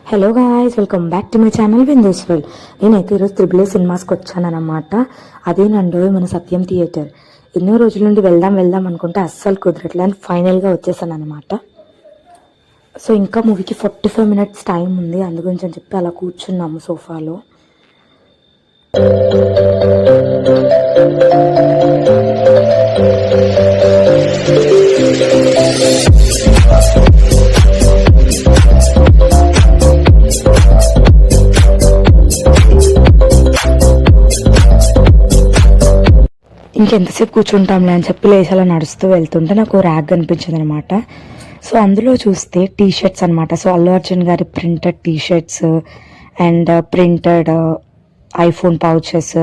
Hello guys, welcome back to my channel Bindu's world. నేనైతే ఈరోజు triple A సినిమాస్కి వచ్చానన్నమాట. అదేనండో మన సత్యం theatre. ఎన్నో రోజుల నుండి వెళ్దాం అనుకుంటే అస్సలు కుదరట్లే అని ఫైనల్గా వచ్చేసాను అనమాట. సో ఇంకా మూవీకి 45 minutes టైం ఉంది, అందుగురించి అని చెప్పి అలా కూర్చున్నాము సోఫాలో. ఇంకెంతసేపు కూర్చుంటాంలే అని చెప్పి లేచి అలా నడుస్తూ వెళ్తుంటే నాకు ర్యాక్ కనిపించింది అనమాట. సో అందులో చూస్తే టీ షర్ట్స్ అనమాట. సో అల్లు అర్జున్ గారి printed T shirts and printed iPhone pouches,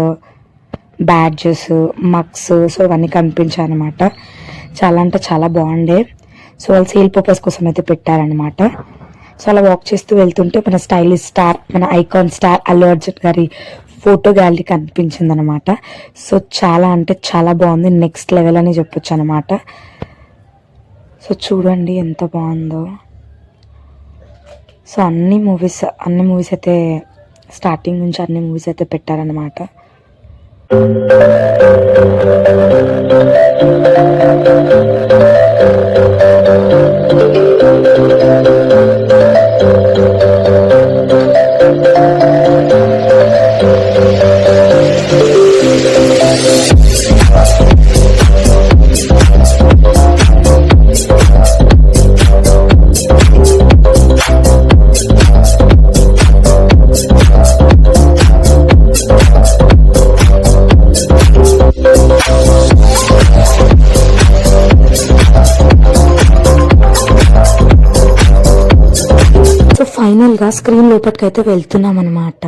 badges, mugs, so ఇవన్నీ కనిపించాయి అనమాట. చాలా అంటే చాలా బాగుండే. సో వాళ్ళు సేల్ పర్పస్ కోసం అయితే పెట్టారనమాట. సో అలా వాక్ చేస్తూ వెళ్తుంటే మన స్టైలిష్ స్టార్, మన ఐకాన్ స్టార్ అల్లు అర్జున్ గారి ఫోటో గ్యాలరీ కనిపించింది అనమాట. సో చాలా అంటే చాలా బాగుంది, నెక్స్ట్ లెవెల్ అని చెప్పొచ్చు అనమాట. సో చూడండి ఎంత బాగుందో. సో అన్ని మూవీస్ అయితే స్టార్టింగ్ నుంచి అన్ని మూవీస్ అయితే పెట్టారనమాట. ఫైనల్గా స్క్రీన్ లోపలికైతే వెళ్తున్నాం అనమాట.